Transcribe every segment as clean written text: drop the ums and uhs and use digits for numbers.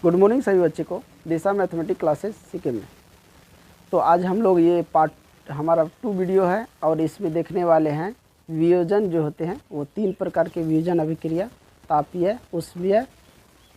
Good morning सभी बच्चे को दिशा मैथमेटिक्स क्लासेस सीखे में। तो आज हम लोग ये पार्ट हमारा 2 वीडियो है और इसमें देखने वाले हैं वियोजन जो होते हैं वो 3 प्रकार के वियोजन अभिक्रिया, तापीय, उष्मीय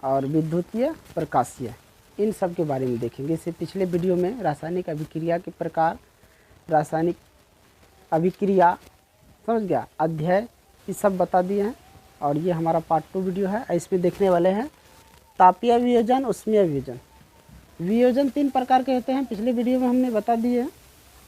और विद्युतीय, प्रकाशीय, इन सब के बारे में देखेंगे। इससे पिछले वीडियो में रासायनिक अभिक्रिया के प्रकार, रासायनिक अभिक्रिया समझ गया अध्याय ये सब बता दिए हैं और ये हमारा पार्ट 2 वीडियो है। इसमें देखने वाले हैं तापीय वियोजन, उष्मीय वियोजन। वियोजन 3 प्रकार के होते हैं, पिछले वीडियो में हमने बता दिए हैं।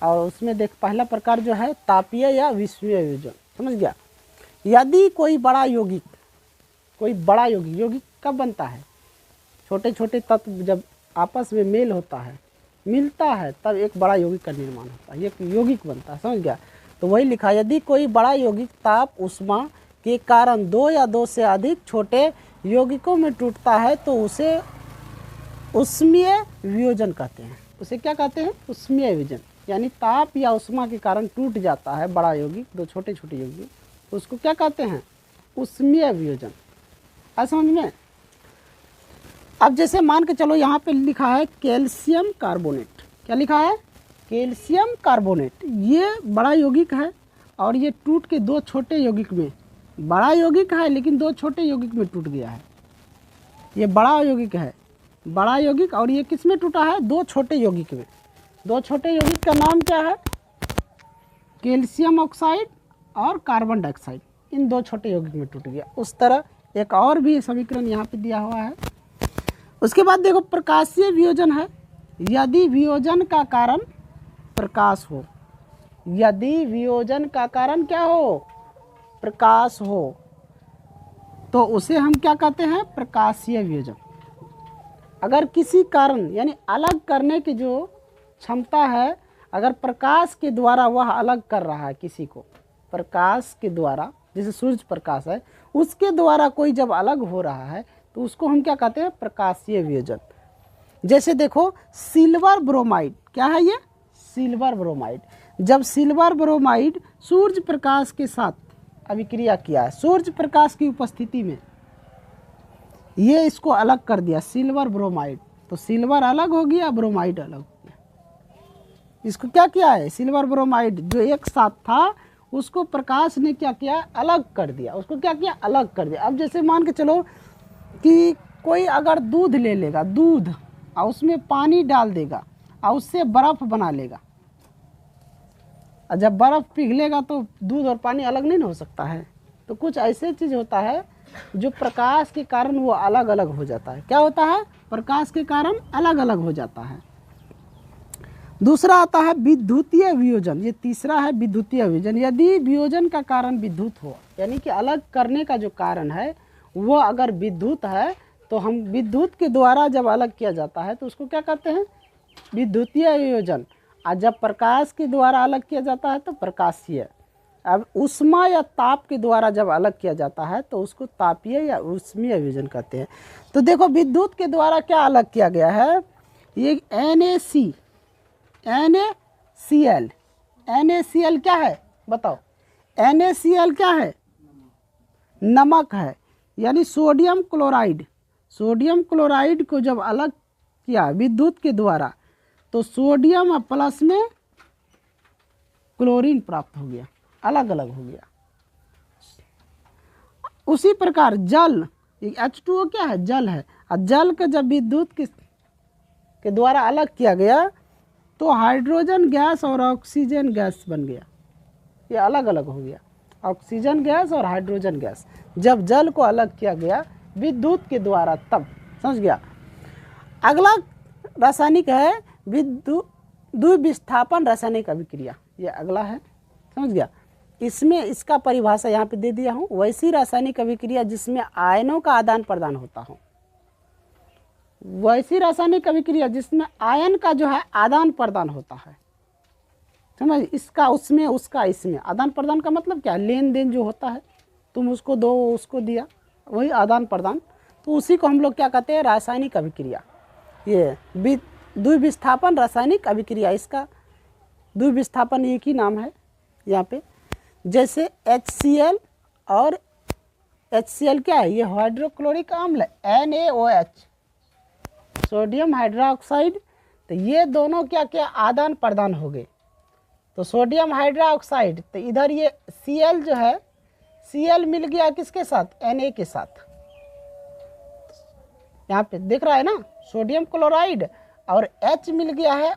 और उसमें देख पहला प्रकार जो है तापीय या विषमीय वियोजन, समझ गया। यदि कोई बड़ा यौगिक यौगिक कब बनता है? छोटे छोटे तत्व जब आपस में मेल होता है, मिलता है, तब एक बड़ा यौगिक का निर्माण होता है, एक यौगिक बनता है, समझ गया। तो वही लिखा, यदि कोई बड़ा यौगिक ताप उष्मा के कारण 2 या 2 से अधिक छोटे यौगिकों में टूटता है तो उसे उष्मीय वियोजन कहते हैं। उसे क्या कहते हैं? उष्मीय वियोजन। यानी ताप या उष्मा के कारण टूट जाता है बड़ा यौगिक, 2 छोटे छोटे यौगिक, तो उसको क्या कहते हैं? उष्मीय वियोजन। आ समझ में? अब जैसे मान के चलो यहाँ पे लिखा है कैल्शियम कार्बोनेट। क्या लिखा है? Calcium carbonate. ये बड़ा यौगिक है और ये टूट के 2 छोटे यौगिक में, बड़ा यौगिक है लेकिन 2 छोटे यौगिक में टूट गया है। ये बड़ा यौगिक है, बड़ा यौगिक, और ये किस में टूटा है? 2 छोटे यौगिक में। 2 छोटे यौगिक का नाम क्या है? कैल्शियम ऑक्साइड और कार्बन डाइऑक्साइड। इन 2 छोटे यौगिक में टूट गया। उस तरह एक और भी समीकरण यहाँ पे दिया हुआ है। उसके बाद देखो प्रकाशीय वियोजन है। यदि वियोजन का कारण प्रकाश हो, यदि वियोजन का कारण क्या हो? प्रकाश हो, तो उसे हम क्या कहते हैं? प्रकाशीय वियोजन। अगर किसी कारण यानी अलग करने की जो क्षमता है, अगर प्रकाश के द्वारा वह अलग कर रहा है किसी को, प्रकाश के द्वारा, जैसे सूर्य प्रकाश है उसके द्वारा कोई जब अलग हो रहा है तो उसको हम क्या कहते हैं? प्रकाशीय वियोजन। जैसे देखो सिल्वर ब्रोमाइड, क्या है ये? Silver bromide. जब सिल्वर ब्रोमाइड सूर्य प्रकाश के साथ अभिक्रिया किया है, सूर्य प्रकाश की उपस्थिति में, ये इसको अलग कर दिया, सिल्वर ब्रोमाइड, तो सिल्वर अलग हो गया, ब्रोमाइड अलग हो गया। इसको क्या किया है? सिल्वर ब्रोमाइड जो एक साथ था उसको प्रकाश ने क्या किया? अलग कर दिया। उसको क्या किया? अलग कर दिया। अब जैसे मान के चलो कि कोई अगर दूध ले लेगा, दूध, और उसमें पानी डाल देगा और उससे बर्फ़ बना लेगा, और जब बर्फ़ पिघलेगा तो दूध और पानी अलग नहीं हो सकता है। तो कुछ ऐसे चीज़ होता है जो प्रकाश के कारण वो अलग अलग हो जाता है। क्या होता है? प्रकाश के कारण अलग अलग हो जाता है। दूसरा आता है विद्युतीय वियोजन। ये तीसरा है विद्युतीय वियोजन। यदि वियोजन का कारण विद्युत हो, यानी कि अलग करने का जो कारण है वो अगर विद्युत है, तो हम विद्युत के द्वारा जब अलग किया जाता है तो उसको क्या कहते हैं? विद्युतीय वियोजन। और जब प्रकाश के द्वारा अलग किया जाता है तो प्रकाशीय। अब उष्मा या ताप के द्वारा जब अलग किया जाता है तो उसको तापीय या उष्मीय वियोजन कहते हैं। तो देखो विद्युत के द्वारा क्या अलग किया गया है? ये NaCl। NaCl क्या है? बताओ। NaCl क्या है? नमक है, यानी सोडियम क्लोराइड। सोडियम क्लोराइड को जब अलग किया विद्युत के द्वारा तो सोडियम प्लस में क्लोरीन प्राप्त हो गया, अलग अलग हो गया। उसी प्रकार जल, H2O क्या है? जल है। और जल का जब विद्युत के द्वारा अलग किया गया तो हाइड्रोजन गैस और ऑक्सीजन गैस बन गया। ये अलग अलग हो गया, ऑक्सीजन गैस और हाइड्रोजन गैस, जब जल को अलग किया गया विद्युत के द्वारा, तब। समझ गया? अगला रासायनिक है द्विविस्थापन रासायनिक अभिक्रिया। ये अगला है, समझ गया? इसमें इसका परिभाषा यहाँ पे दे दिया हूँ। वैसी रासायनिक अभिक्रिया जिसमें आयनों का आदान प्रदान होता हो, वैसी रासायनिक अभिक्रिया जिसमें आयन का जो है आदान प्रदान होता है, समझ? इसका उसमें, उसका इसमें। आदान प्रदान का मतलब क्या? लेन देन जो होता है, तुम उसको दो, उसको दिया, वही आदान प्रदान। तो उसी को हम लोग क्या कहते हैं? रासायनिक अभिक्रिया। ये द्विविस्थापन रासायनिक अभिक्रिया, इसका द्विविस्थापन एक ही नाम है यहाँ पे। जैसे HCl और HCl क्या है? ये हाइड्रोक्लोरिक अम्ल है, NaOH। सोडियम हाइड्रोक्साइड, तो ये दोनों क्या क्या आदान प्रदान हो गए। तो सोडियम हाइड्रोक्साइड, तो इधर ये Cl जो है, Cl मिल गया किसके साथ, Na के साथ। यहाँ पे दिख रहा है ना, सोडियम क्लोराइड, और H मिल गया है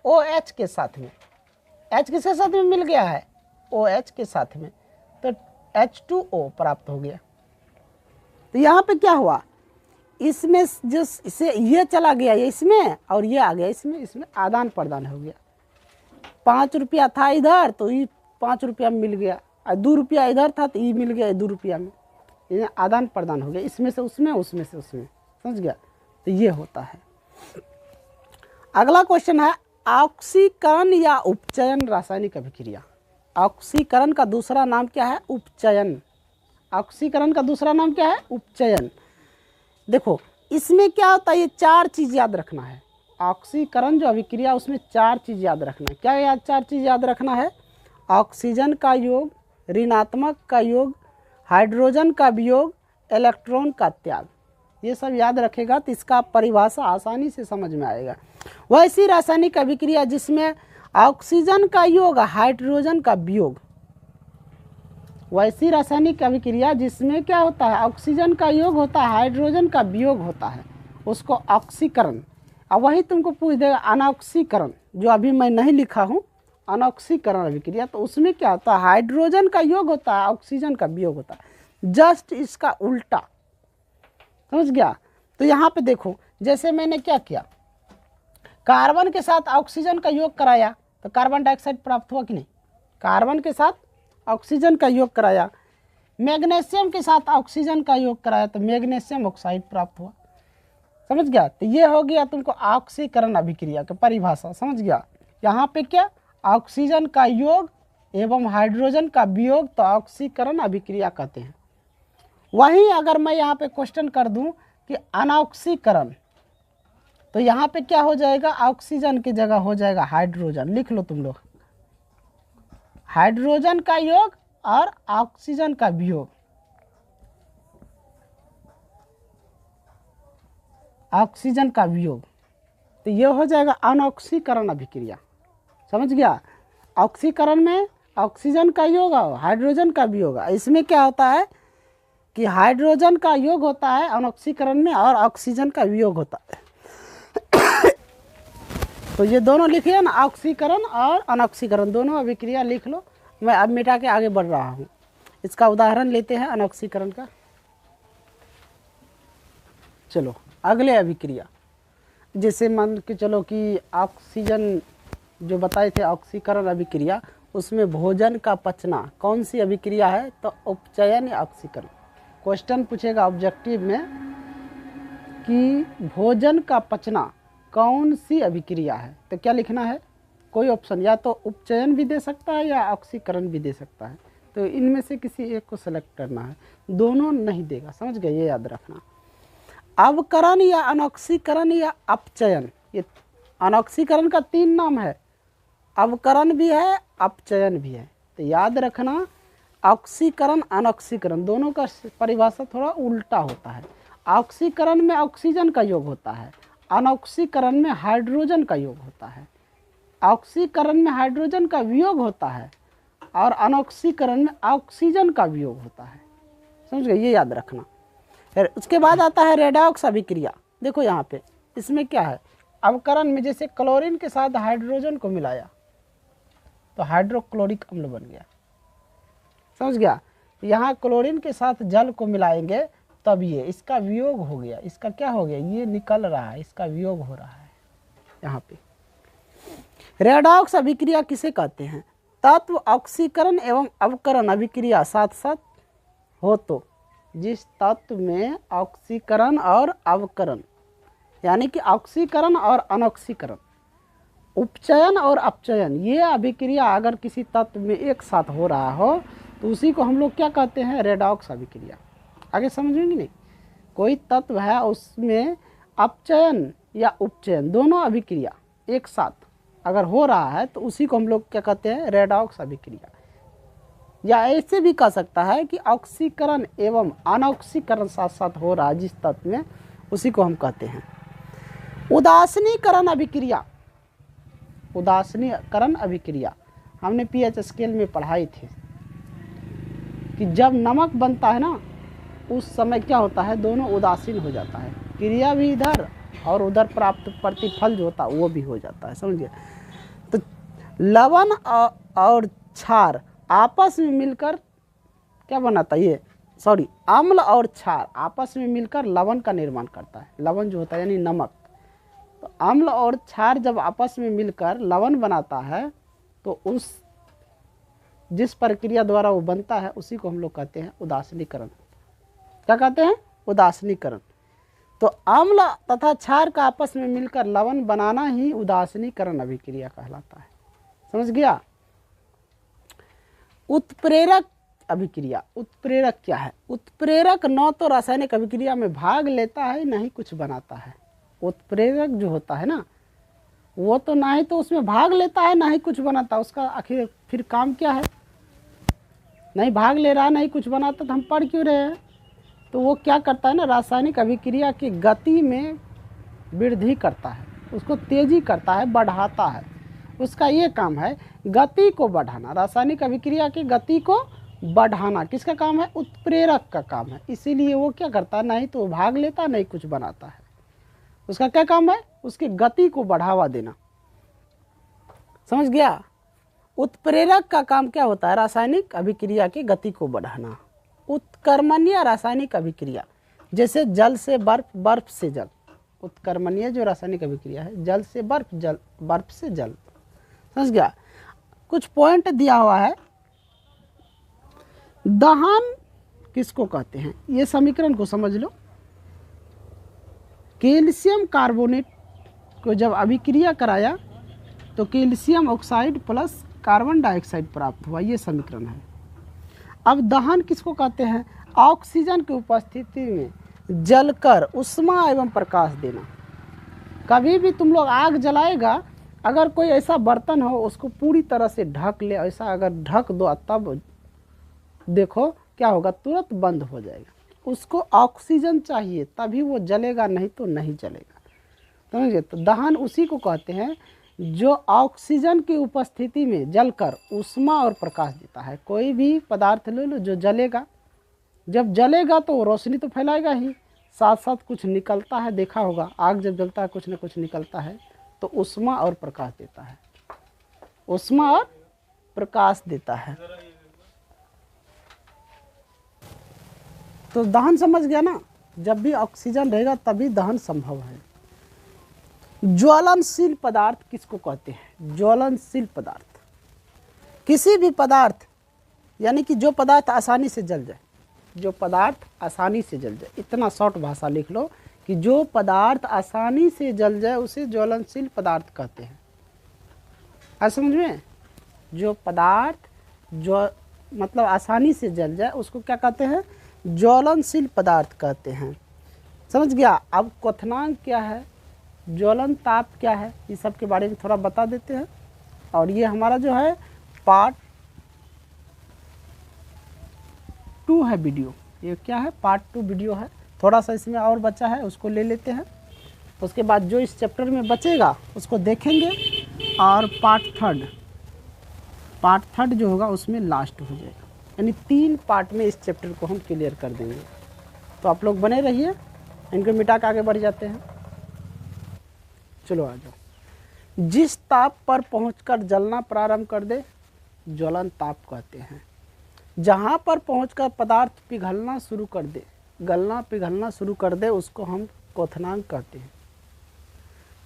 OH के साथ में। H किसके साथ में मिल गया है, OH के साथ में, तो H2O प्राप्त हो गया। तो यहाँ पे क्या हुआ, इसमें जो इसे ये चला गया ये इसमें, और ये आ गया इसमें, इसमें आदान प्रदान हो गया। 5 रुपया था इधर, तो ये 5 रुपया में मिल गया, और 2 रुपया इधर था तो ये मिल गया 2 रुपया में। ये आदान प्रदान हो गया, इसमें से उसमें, उसमें से उसमें, समझ गया। तो ये होता है। अगला क्वेश्चन है, ऑक्सीकरण या उपचयन रासायनिक अभिक्रिया। ऑक्सीकरण का दूसरा नाम क्या है, उपचयन। ऑक्सीकरण का दूसरा नाम क्या है, उपचयन। देखो इसमें क्या होता है, ये 4 चीज़ याद रखना है। ऑक्सीकरण जो अभिक्रिया, उसमें 4 चीज़ याद रखना है। क्या याद 4 चीज़ याद रखना है, ऑक्सीजन का योग, ऋणात्मक का योग, हाइड्रोजन का वियोग, इलेक्ट्रॉन का त्याग। ये सब याद रखेगा तो इसका परिभाषा आसानी से समझ में आएगा। वैसी रासायनिक अभिक्रिया जिसमें ऑक्सीजन का योग, हाइड्रोजन का वियोग। वैसी रासायनिक अभिक्रिया जिसमें क्या होता है, ऑक्सीजन का योग होता है, हाइड्रोजन का वियोग होता है, उसको ऑक्सीकरण। अब वही तुमको पूछ देगा अनऑक्सीकरण, जो अभी मैं नहीं लिखा हूँ, अनऑक्सीकरण अभिक्रिया। तो उसमें क्या होता है, हाइड्रोजन का योग होता है, ऑक्सीजन का वियोग होता है, जस्ट इसका उल्टा, समझ गया। तो यहाँ पे देखो, जैसे मैंने क्या किया, कार्बन के साथ ऑक्सीजन का योग कराया तो कार्बन डाइऑक्साइड प्राप्त हुआ कि नहीं। कार्बन के साथ ऑक्सीजन का योग कराया, मैग्नीशियम के साथ ऑक्सीजन का योग कराया तो मैग्नीशियम ऑक्साइड प्राप्त हुआ, समझ गया। तो ये हो गया तुमको ऑक्सीकरण अभिक्रिया की परिभाषा, समझ गया। यहाँ पे क्या, ऑक्सीजन का योग एवं हाइड्रोजन का वियोग, तो ऑक्सीकरण अभिक्रिया कहते हैं। वहीं अगर मैं यहाँ पे क्वेश्चन कर दूं कि अनऑक्सीकरण, तो यहाँ पे क्या हो जाएगा, ऑक्सीजन की जगह हो जाएगा हाइड्रोजन। लिख लो तुम लोग, हाइड्रोजन का योग और ऑक्सीजन का वियोग, ऑक्सीजन का वियोग, तो ये हो जाएगा अनऑक्सीकरण अभिक्रिया, समझ गया। ऑक्सीकरण में ऑक्सीजन का योग और हाइड्रोजन का वियोग। इसमें क्या होता है कि हाइड्रोजन का योग होता है अनऑक्सीकरण में, और ऑक्सीजन का वियोग होता है। तो ये दोनों लिखिए ना, ऑक्सीकरण और अनऑक्सीकरण, दोनों अभिक्रिया लिख लो। मैं अब मिटा के आगे बढ़ रहा हूँ। इसका उदाहरण लेते हैं अनऑक्सीकरण का। चलो अगले अभिक्रिया, जैसे मान के चलो कि ऑक्सीजन जो बताए थे ऑक्सीकरण अभिक्रिया, उसमें भोजन का पचना कौन सी अभिक्रिया है, तो उपचयन या ऑक्सीकरण। क्वेश्चन पूछेगा ऑब्जेक्टिव में कि भोजन का पचना कौन सी अभिक्रिया है, तो क्या लिखना है, कोई ऑप्शन, या तो उपचयन भी दे सकता है या ऑक्सीकरण भी दे सकता है। तो इनमें से किसी एक को सेलेक्ट करना है, दोनों नहीं देगा, समझ गए, ये याद रखना। अवकरण या अनऑक्सीकरण या अपचयन, ये अनऑक्सीकरण का 3 नाम है, अवकरण भी है, अपचयन भी है। तो याद रखना, ऑक्सीकरण अनऑक्सीकरण दोनों का परिभाषा थोड़ा उल्टा होता है। ऑक्सीकरण में ऑक्सीजन का योग होता है, अनऑक्सीकरण में हाइड्रोजन का योग होता है। ऑक्सीकरण में हाइड्रोजन का वियोग होता है और अनऑक्सीकरण में ऑक्सीजन का वियोग होता है, समझ गए, ये याद रखना। फिर उसके बाद आता है रेडॉक्स अभिक्रिया। देखो यहाँ पे इसमें क्या है, अवकरण में जैसे क्लोरीन के साथ हाइड्रोजन को मिलाया तो हाइड्रोक्लोरिक अम्ल बन गया, समझ गया। यहाँ क्लोरीन के साथ जल को मिलाएंगे तब ये इसका वियोग हो गया, इसका क्या हो गया, ये निकल रहा है, इसका वियोग हो रहा है यहाँ पे। रेडॉक्स अभिक्रिया किसे कहते हैं, तत्व ऑक्सीकरण एवं अवकरण अभिक्रिया साथ साथ हो तो जिस तत्व में ऑक्सीकरण और अवकरण यानी कि ऑक्सीकरण और अनऑक्सीकरण, उपचयन और अपचयन, ये अभिक्रिया अगर किसी तत्व में एक साथ हो रहा हो तो उसी को हम लोग क्या कहते हैं, रेडॉक्स अभिक्रिया। आगे समझेंगे नहीं, कोई तत्व है उसमें अपचयन या उपचयन दोनों अभिक्रिया एक साथ अगर हो रहा है तो उसी को हम लोग क्या कहते हैं, रेडॉक्स अभिक्रिया। या ऐसे भी कह सकता है कि ऑक्सीकरण एवं अनऑक्सीकरण साथ साथ हो रहा है जिस तत्व में, उसी को हम कहते हैं उदासीनीकरण अभिक्रिया, उदासीनीकरण अभिक्रिया हमने पीएच स्केल में पढ़ाई थी कि जब नमक बनता है ना उस समय क्या होता है, दोनों उदासीन हो जाता है, क्रिया भी इधर और उधर प्राप्त प्रतिफल जो होता है वो भी हो जाता है, समझिए। तो लवण और क्षार आपस में मिलकर क्या बनाता है, ये सॉरी अम्ल और क्षार आपस में मिलकर लवण का निर्माण करता है। लवण जो होता है यानी नमक, तो अम्ल और क्षार जब आपस में मिलकर लवण बनाता है तो उस जिस प्रक्रिया द्वारा वो बनता है उसी को हम लोग कहते हैं उदासीनीकरण। क्या कहते हैं, उदासीनीकरण। तो अम्ल तथा क्षार का आपस में मिलकर लवण बनाना ही उदासीनीकरण अभिक्रिया कहलाता है, समझ गया। उत्प्रेरक अभिक्रिया, उत्प्रेरक क्या है, उत्प्रेरक न तो रासायनिक अभिक्रिया में भाग लेता है ना ही कुछ बनाता है। उत्प्रेरक जो होता है ना वो तो ना ही तो उसमें भाग लेता है ना ही कुछ बनाता, उसका आखिर फिर काम क्या है, नहीं भाग ले रहा नहीं कुछ बनाता तो हम पढ़ क्यों रहे हैं। तो वो क्या करता है ना, रासायनिक अभिक्रिया की गति में वृद्धि करता है, उसको तेजी करता है, बढ़ाता है। उसका ये काम है गति को बढ़ाना, रासायनिक अभिक्रिया की गति को बढ़ाना किसका काम है, उत्प्रेरक का काम है। इसीलिए वो क्या करता है, नहीं तो वो भाग लेता नहीं कुछ बनाता है। उसका क्या काम है, उसकी गति को बढ़ावा देना, समझ गया। उत्प्रेरक का काम क्या होता है, रासायनिक अभिक्रिया की गति को बढ़ाना। उत्कर्मणीय रासायनिक अभिक्रिया जैसे जल से बर्फ, बर्फ से जल। उत्कर्मणीय जो रासायनिक अभिक्रिया है, जल से बर्फ, जल बर्फ से जल, समझ गया। कुछ पॉइंट दिया हुआ है। दहन किसको कहते हैं, ये समीकरण को समझ लो। कैल्शियम कार्बोनेट को जब अभिक्रिया कराया तो calcium oxide plus carbon dioxide प्राप्त हुआ, ये समीकरण है। अब दहन किसको कहते हैं, ऑक्सीजन की उपस्थिति में जलकर उष्मा एवं प्रकाश देना। कभी भी तुम लोग आग जलाएगा, अगर कोई ऐसा बर्तन हो उसको पूरी तरह से ढक ले, ऐसा अगर ढक दो तब देखो क्या होगा, तुरंत बंद हो जाएगा। उसको ऑक्सीजन चाहिए तभी वो जलेगा, नहीं तो नहीं जलेगा, समझिए। तो दहन उसी को कहते हैं जो ऑक्सीजन की उपस्थिति में जलकर उष्मा और प्रकाश देता है। कोई भी पदार्थ ले लो जो जलेगा, जब जलेगा तो वो रोशनी तो फैलाएगा ही, साथ साथ कुछ निकलता है, देखा होगा आग जब जलता है कुछ न कुछ निकलता है, तो उष्मा और प्रकाश देता है, उष्मा और प्रकाश देता है। तो दहन समझ गया ना, जब भी ऑक्सीजन रहेगा तभी दहन संभव है। ज्वलनशील पदार्थ किसको कहते हैं, ज्वलनशील पदार्थ किसी भी पदार्थ, यानी कि जो पदार्थ आसानी से जल जाए, जो पदार्थ आसानी से जल जाए, इतना शॉर्ट भाषा लिख लो कि जो पदार्थ आसानी से जल जाए उसे ज्वलनशील पदार्थ कहते हैं। आज समझ में, जो पदार्थ जो मतलब आसानी से जल जाए उसको क्या कहते हैं, ज्वलनशील पदार्थ कहते हैं, समझ गया। अब क्वथनांक क्या है, ज्वलन ताप क्या है, इस सब के बारे में थोड़ा बता देते हैं। और ये हमारा जो है पार्ट 2 है वीडियो, ये क्या है पार्ट 2 वीडियो है। थोड़ा सा इसमें और बचा है उसको ले लेते हैं, उसके बाद जो इस चैप्टर में बचेगा उसको देखेंगे और पार्ट थर्ड जो होगा उसमें लास्ट हो जाएगा, यानी 3 पार्ट में इस चैप्टर को हम क्लियर कर देंगे। तो आप लोग बने रहिए, इनको मिटा के आगे बढ़ जाते हैं। चलो आ जाओ। जिस ताप पर पहुंचकर जलना प्रारंभ कर दे ज्वलन ताप कहते हैं। जहां पर पहुंचकर पदार्थ पिघलना शुरू कर दे, गलना पिघलना शुरू कर दे, उसको हम क्वथनांक कहते हैं।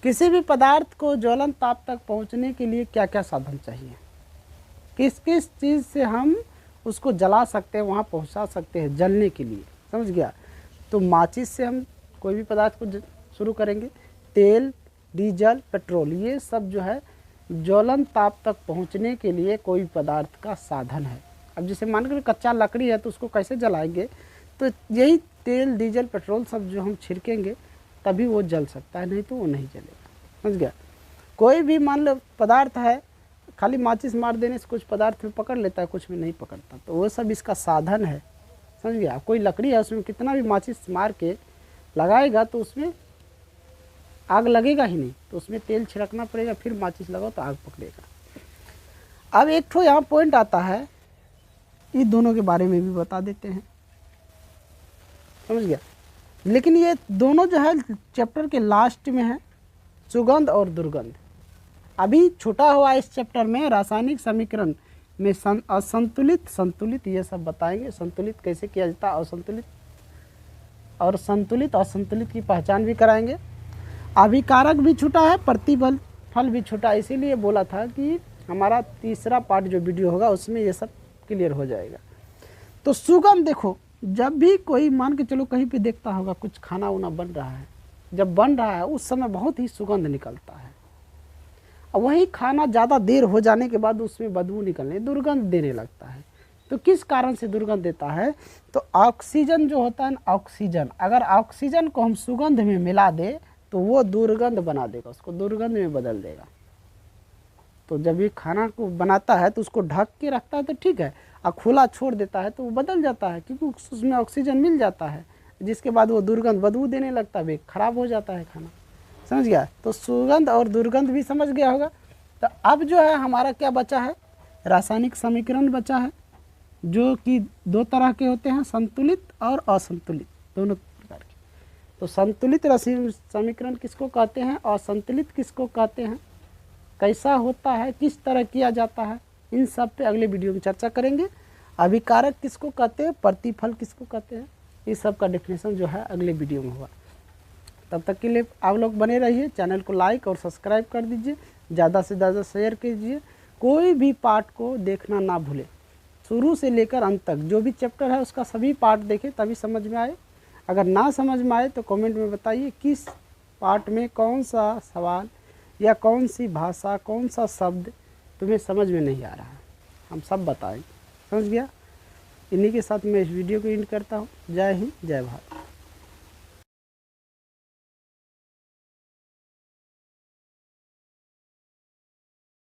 किसी भी पदार्थ को ज्वलन ताप तक पहुंचने के लिए क्या क्या साधन चाहिए, किस किस चीज़ से हम उसको जला सकते हैं, वहाँ पहुँचा सकते हैं जलने के लिए, समझ गया। तो माचिस से हम कोई भी पदार्थ को शुरू करेंगे, तेल, डीजल, पेट्रोल, ये सब जो है ज्वलन ताप तक पहुंचने के लिए कोई पदार्थ का साधन है। अब जैसे मान कर कच्चा लकड़ी है तो उसको कैसे जलाएंगे, तो यही तेल, डीजल, पेट्रोल सब जो हम छिड़केंगे तभी वो जल सकता है, नहीं तो वो नहीं जलेगा, समझ गया। कोई भी मान लो पदार्थ है, खाली माचिस मार देने से कुछ पदार्थ में पकड़ लेता है, कुछ में नहीं पकड़ता, तो वो सब इसका साधन है, समझ गया। कोई लकड़ी है उसमें कितना भी माचिस मार के लगाएगा तो उसमें आग लगेगा ही नहीं, तो उसमें तेल छिड़कना पड़ेगा, फिर माचिस लगाओ तो आग पकड़ेगा। अब एक ठो यहाँ पॉइंट आता है, ये दोनों के बारे में भी बता देते हैं, समझ गया। लेकिन ये दोनों जो है चैप्टर के लास्ट में है, सुगंध और दुर्गंध। अभी छूटा हुआ इस चैप्टर में रासायनिक समीकरण में असंतुलित, संतुलित ये सब बताएंगे, संतुलित कैसे किया जाता है, असंतुलित और संतुलित असंतुलित की पहचान भी कराएंगे। अभिकारक भी छूटा है, प्रतिफल फल भी छूटा, इसीलिए बोला था कि हमारा तीसरा पार्ट जो वीडियो होगा उसमें ये सब क्लियर हो जाएगा। तो सुगंध देखो, जब भी कोई मान के चलो कहीं पे देखता होगा कुछ खाना उना बन रहा है, जब बन रहा है उस समय बहुत ही सुगंध निकलता है, और वही खाना ज़्यादा देर हो जाने के बाद उसमें बदबू निकलने, दुर्गंध देने लगता है। तो किस कारण से दुर्गंध देता है? तो ऑक्सीजन जो होता है ना, ऑक्सीजन, अगर ऑक्सीजन को हम सुगंध में मिला दे तो वो दुर्गंध बना देगा, उसको दुर्गंध में बदल देगा। तो जब ये खाना को बनाता है तो उसको ढक के रखता है तो ठीक है, और खुला छोड़ देता है तो वो बदल जाता है, क्योंकि उसमें ऑक्सीजन मिल जाता है, जिसके बाद वो दुर्गंध बदबू देने लगता है, खराब हो जाता है खाना, समझ गया। तो सुगंध और दुर्गंध भी समझ गया होगा। तो अब जो है हमारा क्या बचा है, रासायनिक समीकरण बचा है, जो कि दो तरह के होते हैं, संतुलित और असंतुलित, दोनों प्रकार के। तो संतुलित रासायनिक समीकरण किसको कहते हैं, असंतुलित किसको कहते हैं, कैसा होता है, किस तरह किया जाता है, इन सब पे अगले वीडियो में चर्चा करेंगे। अभिकारक किसको कहते हैं, प्रतिफल किसको कहते हैं, इस सब का डेफिनेशन जो है अगले वीडियो में होगा। तब तक के लिए आप लोग बने रहिए, चैनल को लाइक और सब्सक्राइब कर दीजिए, ज़्यादा से ज़्यादा शेयर कीजिए, कोई भी पार्ट को देखना ना भूलें, शुरू से लेकर अंत तक जो भी चैप्टर है उसका सभी पार्ट देखें तभी समझ में आए। अगर ना समझ में आए तो कमेंट में बताइए किस पार्ट में कौन सा सवाल या कौन सी भाषा, कौन सा शब्द तुम्हें समझ में नहीं आ रहा है, हम सब बताएंगे, समझ गया। इन्हीं के साथ मैं इस वीडियो को एंड करता हूँ। जय हिंद, जय भारत।